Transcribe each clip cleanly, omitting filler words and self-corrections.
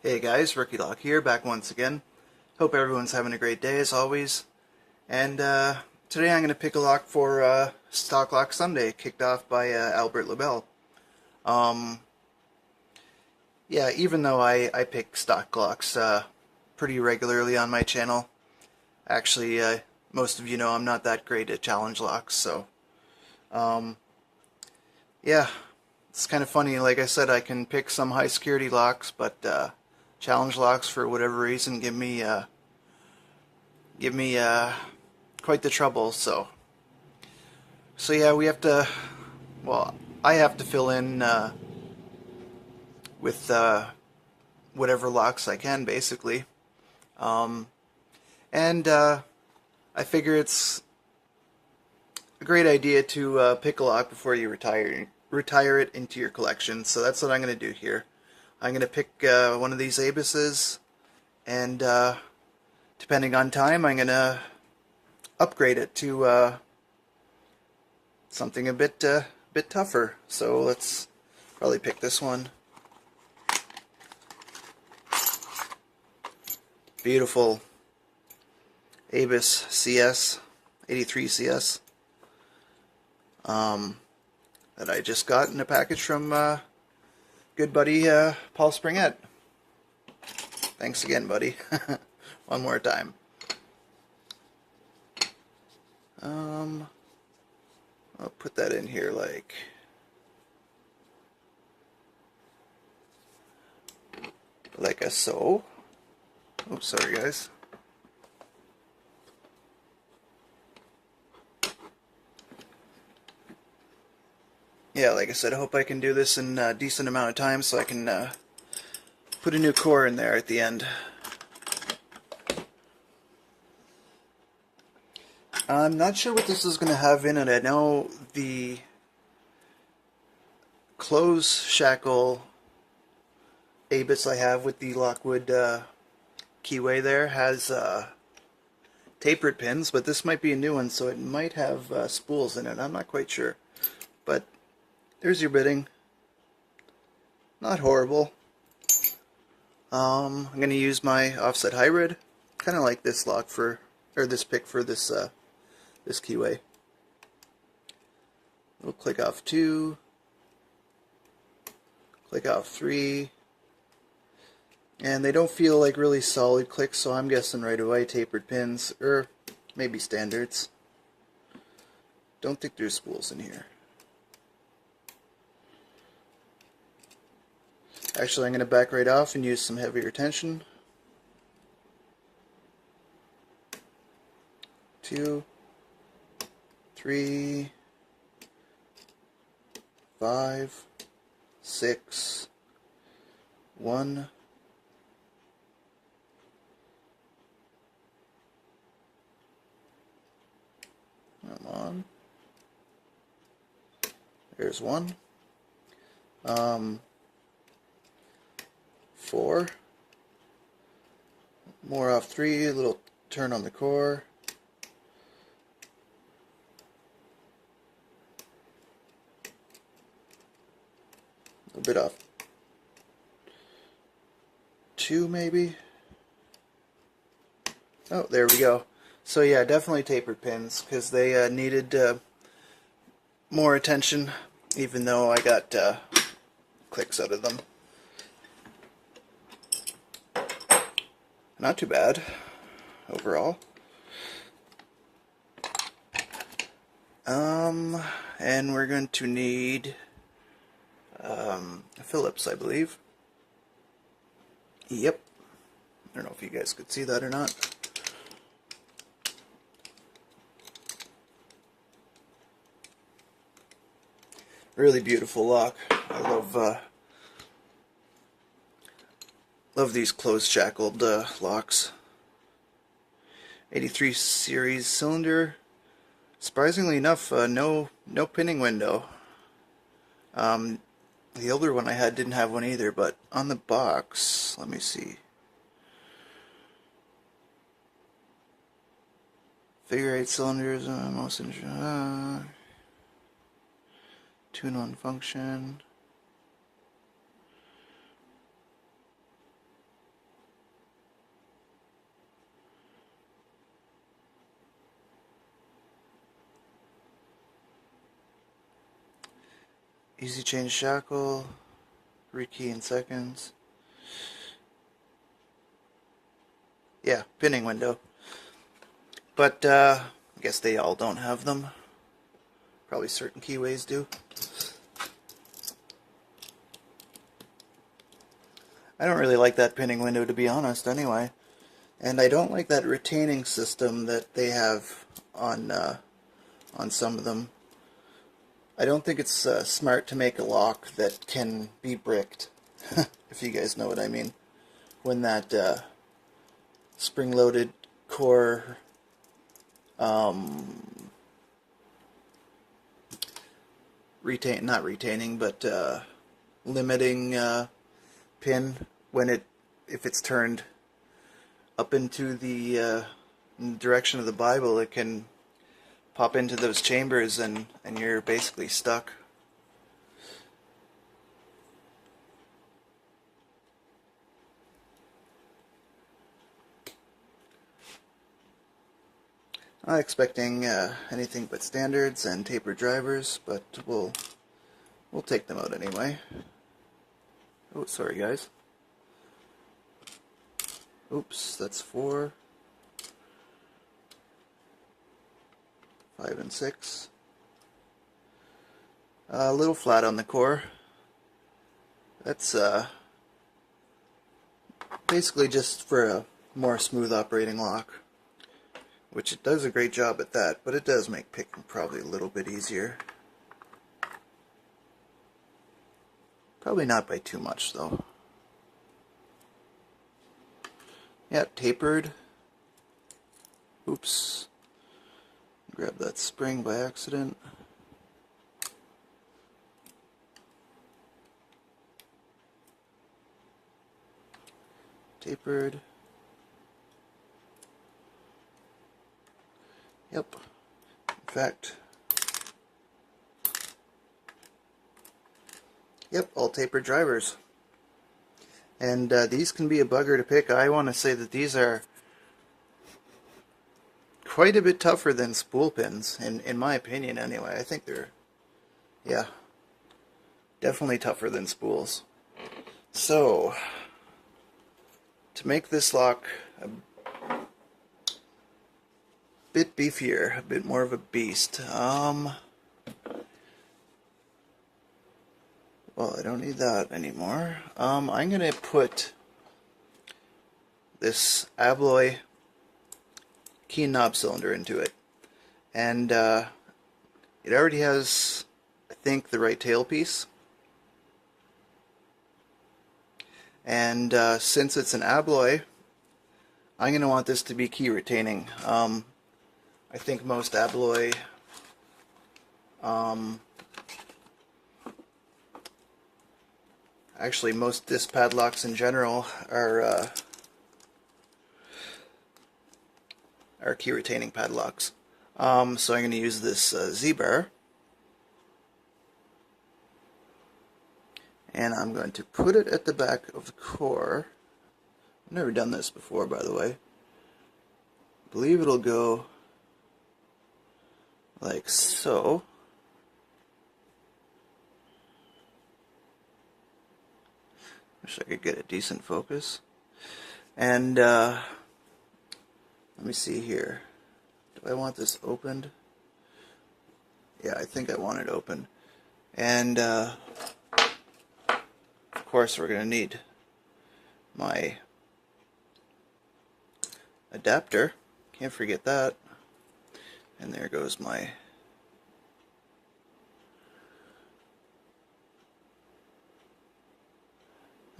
Hey guys, Rookie Lock here, back once again. Hope everyone's having a great day as always. And today I'm going to pick a lock for Stock Lock Sunday, kicked off by Albert LaBelle. Yeah, even though I pick stock locks pretty regularly on my channel, actually most of you know I'm not that great at challenge locks, so yeah, it's kind of funny. Like I said, I can pick some high security locks, but challenge locks, for whatever reason, give me quite the trouble. So yeah, we have to. Well, I have to fill in with whatever locks I can, basically. And I figure it's a great idea to pick a lock before you retire it into your collection. So that's what I'm going to do here. I'm going to pick one of these Abises, and depending on time, I'm going to upgrade it to something a bit tougher. So let's probably pick this one. Beautiful Abis CS, 83 CS, that I just got in a package from good buddy Paul Springett. Thanks again, buddy. One more time. I'll put that in here like so. Oh, sorry guys. Yeah, like I said, I hope I can do this in a decent amount of time so I can put a new core in there at the end. I'm not sure what this is going to have in it. I know the close shackle Abis I have with the Lockwood keyway there has tapered pins, but this might be a new one, so it might have spools in it. I'm not quite sure. But there's your bitting. Not horrible. I'm going to use my offset hybrid. Kind of like this lock for, or this pick for this this keyway. We'll click off 2, click off 3, and they don't feel like really solid clicks, so I'm guessing right away tapered pins, or maybe standards. Don't think there's spools in here. Actually, I'm going to back right off and use some heavier tension. 2, 3, 5, 6, 1. Come on. There's 1. 4. More off 3. A little turn on the core. A bit off 2 maybe. Oh, there we go. So yeah, definitely tapered pins, because they needed more attention, even though I got clicks out of them. Not too bad overall. And we're going to need Phillips, I believe. Yep. I don't know if you guys could see that or not. Really beautiful lock. I love these closed shackled locks. 83 series cylinder. Surprisingly enough, no pinning window. The older one I had didn't have one either, but on the box, let me see. Figure 8 cylinders, most tune-on function. Easy change shackle, rekey in seconds. Yeah, pinning window. But I guess they all don't have them. Probably certain keyways do. I don't really like that pinning window, to be honest, anyway. And I don't like that retaining system that they have on some of them. I don't think it's smart to make a lock that can be bricked, if you guys know what I mean. When that spring-loaded core limiting pin, if it's turned up into the direction of the Bible, it can pop into those chambers and you're basically stuck. Not expecting anything but standards and tapered drivers, but we'll take them out anyway. Oh, sorry guys. Oops, that's 4, 5 and 6. A little flat on the core. That's basically just for a more smooth operating lock, which it does a great job at that, but it does make picking probably a little bit easier. Probably not by too much though. Yeah, tapered. Oops. Grab that spring by accident. Tapered. Yep. In fact, yep, all tapered drivers. And these can be a bugger to pick. I want to say that these are quite a bit tougher than spool pins, in my opinion anyway. I think they're, yeah, definitely tougher than spools. So, to make this lock a bit beefier, a bit more of a beast, well, I don't need that anymore. I'm going to put this Abloy key and knob cylinder into it. And it already has, I think, the right tailpiece. And since it's an Abloy, I'm going to want this to be key retaining. I think most Abloy actually, most disc padlocks in general are key retaining padlocks. So I'm going to use this Z-bar, and I'm going to put it at the back of the core. I've never done this before, by the way. I believe it'll go like so. Wish I could get a decent focus. And let me see here. Do I want this opened? Yeah, I think I want it open. And of course we're going to need my adapter. Can't forget that. And there goes my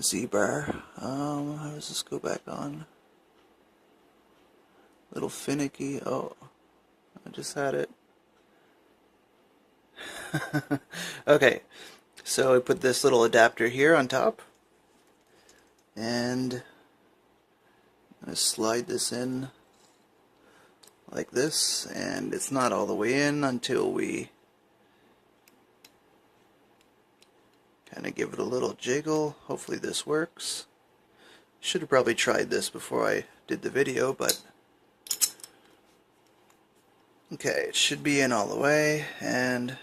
Z-bar. How does this go back on? Little finicky. Oh, I just had it. Okay, so I put this little adapter here on top, and I'm going to slide this in like this, and it's not all the way in until we kind of give it a little jiggle. Hopefully this works. Should have probably tried this before I did the video, but okay, it should be in all the way, and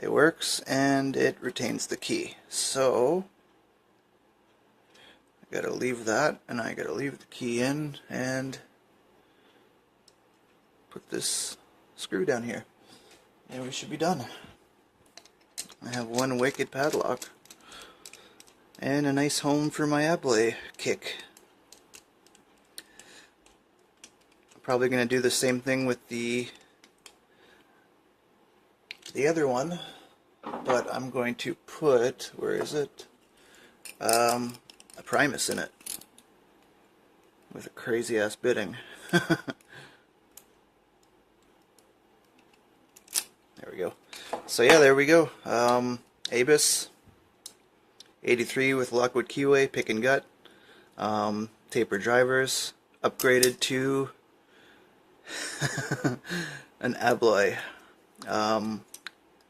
It works and it retains the key. So I gotta leave that, and I gotta leave the key in and put this screw down here, and we should be done. I have one wicked padlock and a nice home for my Abloy KIK. I'm probably going to do the same thing with the other one, but I'm going to put, where is it, a Primus in it with a crazy ass bitting. There we go. So yeah, there we go. Abus 83 with Lockwood keyway, pick and gut, taper drivers, upgraded to an Abloy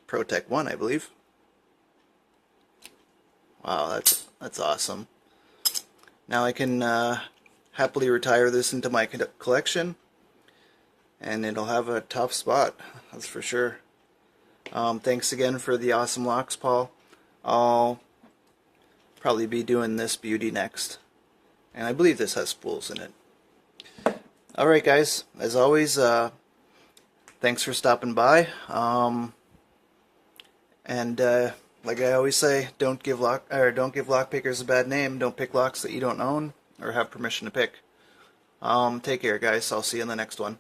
Protec 1, I believe. Wow, that's awesome. Now I can happily retire this into my collection, and it'll have a top spot, that's for sure. Thanks again for the awesome locks, Paul. I'll probably be doing this beauty next, and I believe this has spools in it. Alright guys, as always, thanks for stopping by, and like I always say, don't give lock pickers a bad name. Don't pick locks that you don't own or have permission to pick. Take care guys, I'll see you in the next one.